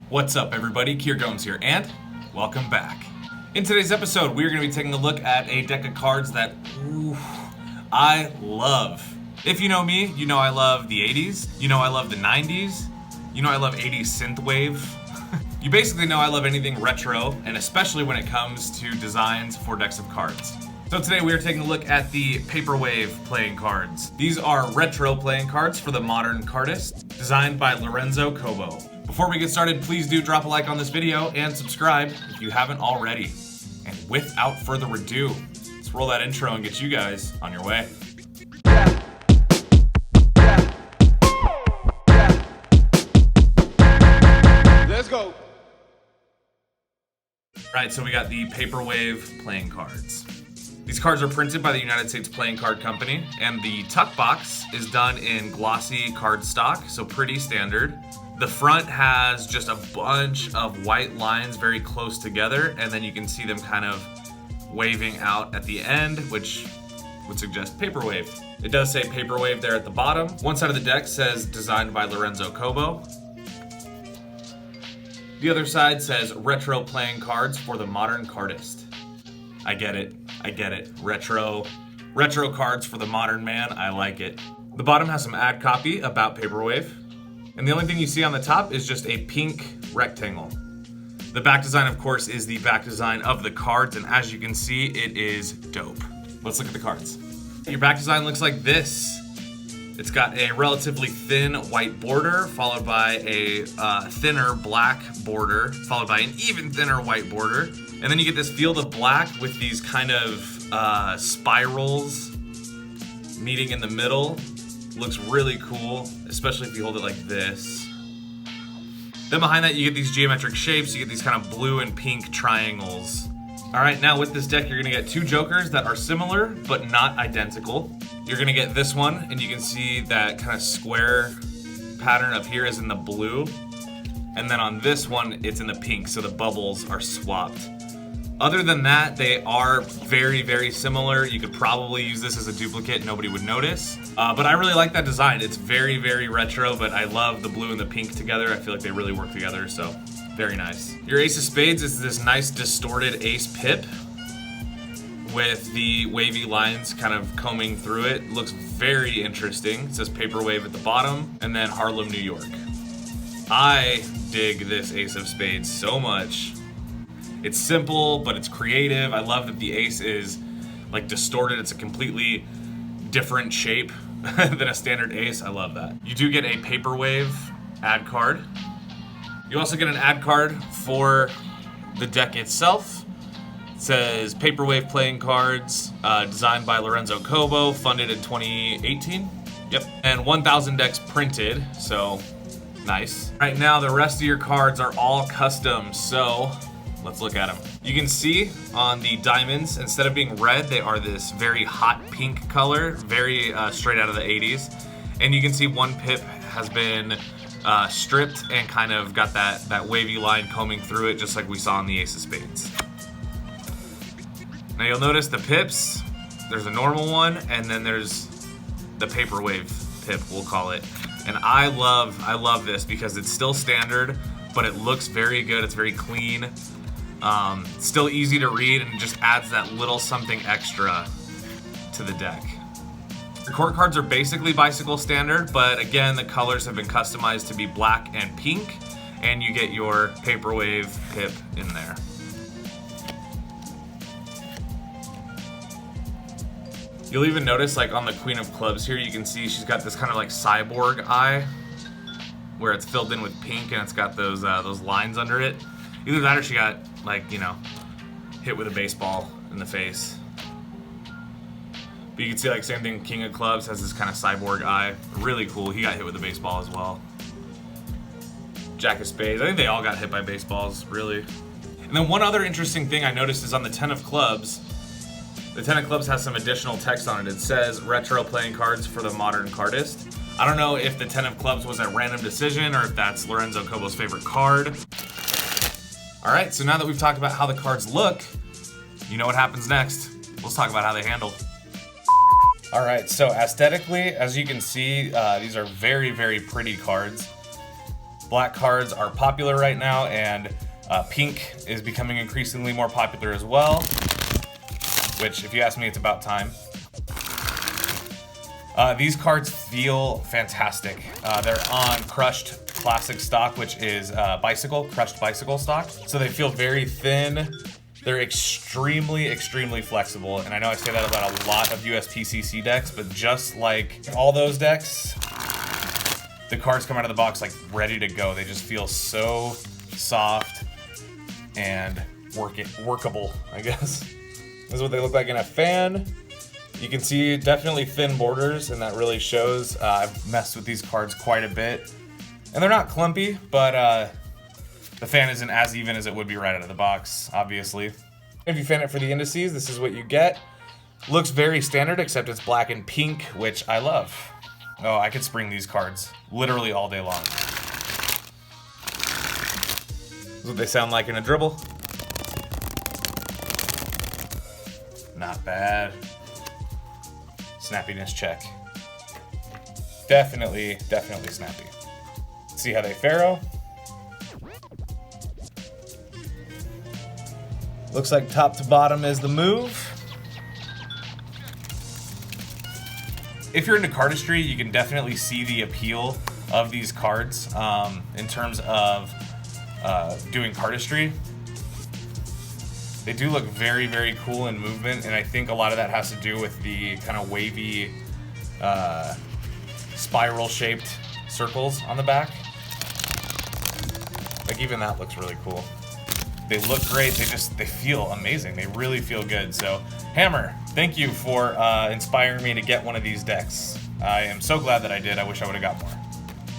What's up, everybody? Kier Gomes here, and welcome back. In today's episode, we're going to be taking a look at a deck of cards that I love. If you know me, you know I love the 80s, you know I love the 90s, you know I love 80s synthwave. You basically know I love anything retro, and especially when it comes to designs for decks of cards. So today we are taking a look at the Paperwave playing cards. These are retro playing cards for the modern cardist, designed by Lorenzo Cobo. Before we get started, please do drop a like on this video and subscribe if you haven't already. And without further ado, let's roll that intro and get you guys on your way. Let's go. Alright, so we got the Paperwave playing cards. These cards are printed by the United States Playing Card Company, and the tuck box is done in glossy cardstock, so pretty standard. The front has just a bunch of white lines very close together, and then you can see them kind of waving out at the end, which would suggest Paperwave. It does say Paperwave there at the bottom. One side of the deck says designed by Lorenzo Cobo. The other side says retro playing cards for the modern cardist. I get it. Retro cards for the modern man. I like it. The bottom has some ad copy about Paperwave. And the only thing you see on the top is just a pink rectangle. The back design, of course, is the back design of the cards, and as you can see, it is dope. Let's look at the cards. Your back design looks like this. It's got a relatively thin white border, followed by a thinner black border, followed by an even thinner white border. And then you get this field of black with these kind of spirals meeting in the middle. Looks really cool, especially if you hold it like this. Then behind that, you get these geometric shapes. You get these kind of blue and pink triangles. All right, now with this deck, you're gonna get two jokers that are similar, but not identical. You're gonna get this one, and you can see that kind of square pattern up here is in the blue. And then on this one, it's in the pink, so the bubbles are swapped. Other than that, they are very, very similar. You could probably use this as a duplicate, nobody would notice. But I really like that design. It's very, very retro, but I love the blue and the pink together. I feel like they really work together, so very nice. Your Ace of Spades is this nice distorted ace pip with the wavy lines kind of combing through it. Looks very interesting. It says Paperwave at the bottom, and then Harlem, New York. I dig this Ace of Spades so much. It's simple, but it's creative. I love that the ace is like distorted. It's a completely different shape than a standard ace. I love that. You do get a Paperwave ad card. You also get an ad card for the deck itself. It says Paperwave playing cards, designed by Lorenzo Cobo, funded in 2018. Yep, and 1,000 decks printed, so nice. Right now, the rest of your cards are all custom, so let's look at them. You can see on the diamonds, instead of being red, they are this very hot pink color, very straight out of the 80s. And you can see one pip has been stripped and kind of got that wavy line combing through it, just like we saw in the Ace of Spades. Now you'll notice the pips, there's a normal one, and then there's the Paperwave pip, we'll call it. And I love this because it's still standard, but it looks very good, it's very clean. Still easy to read, and it just adds that little something extra to the deck. Your court cards are basically bicycle standard, but again, the colors have been customized to be black and pink, and you get your Paperwave pip in there. You'll even notice, like on the Queen of Clubs here, you can see she's got this kind of like cyborg eye, where it's filled in with pink and it's got those lines under it. Either that or she got, like, you know, hit with a baseball in the face. But you can see, like, same thing, King of Clubs has this kind of cyborg eye. Really cool. He got hit with a baseball as well. Jack of Spades. I think they all got hit by baseballs, really. And then one other interesting thing I noticed is on the 10 of Clubs. The 10 of Clubs has some additional text on it. It says retro playing cards for the modern cardist. I don't know if the 10 of Clubs was a random decision or if that's Lorenzo Cobo's favorite card. All right, so now that we've talked about how the cards look, you know what happens next. Let's talk about how they handle. All right, so aesthetically, as you can see, these are very, very pretty cards. Black cards are popular right now, and pink is becoming increasingly more popular as well, which, if you ask me, it's about time. These cards feel fantastic. They're on crushed classic stock, which is crushed bicycle stock. So they feel very thin. They're extremely, extremely flexible. And I know I say that about a lot of USPCC decks, but just like all those decks, the cards come out of the box like ready to go. They just feel so soft and workable, I guess. This is what they look like in a fan. You can see definitely thin borders, and that really shows. I've messed with these cards quite a bit. And they're not clumpy, but the fan isn't as even as it would be right out of the box, obviously. If you fan it for the indices, this is what you get. Looks very standard, except it's black and pink, which I love. Oh, I could spring these cards literally all day long. This is what they sound like in a dribble. Not bad. Snappiness check. Definitely snappy. See how they faro. Looks like top to bottom is the move. If you're into cardistry, you can definitely see the appeal of these cards in terms of doing cardistry. They do look very, very cool in movement, and I think a lot of that has to do with the kind of wavy, spiral-shaped circles on the back. Like, even that looks really cool. They look great. They feel amazing. They really feel good. So, Hammer, thank you for inspiring me to get one of these decks. I am so glad that I did. I wish I would have got more.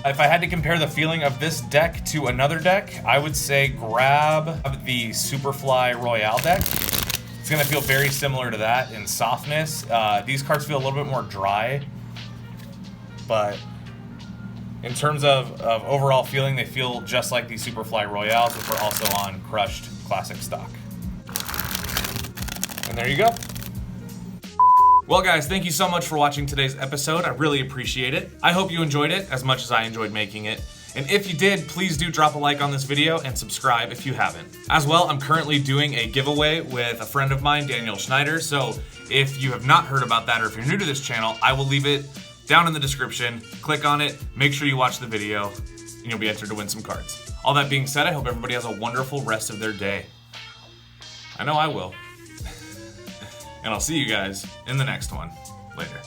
If I had to compare the feeling of this deck to another deck, I would say grab the Superfly Royale deck. It's gonna feel very similar to that in softness. These cards feel a little bit more dry, but in terms of overall feeling, they feel just like the Superfly Royales, which are also on crushed classic stock. And there you go. Well, guys, thank you so much for watching today's episode. I really appreciate it. I hope you enjoyed it as much as I enjoyed making it. And if you did, please do drop a like on this video and subscribe if you haven't. As well, I'm currently doing a giveaway with a friend of mine, Daniel Schneider. So if you have not heard about that, or if you're new to this channel, I will leave it down in the description. Click on it, make sure you watch the video, and you'll be entered to win some cards. All that being said, I hope everybody has a wonderful rest of their day. I know I will. And I'll see you guys in the next one. Later.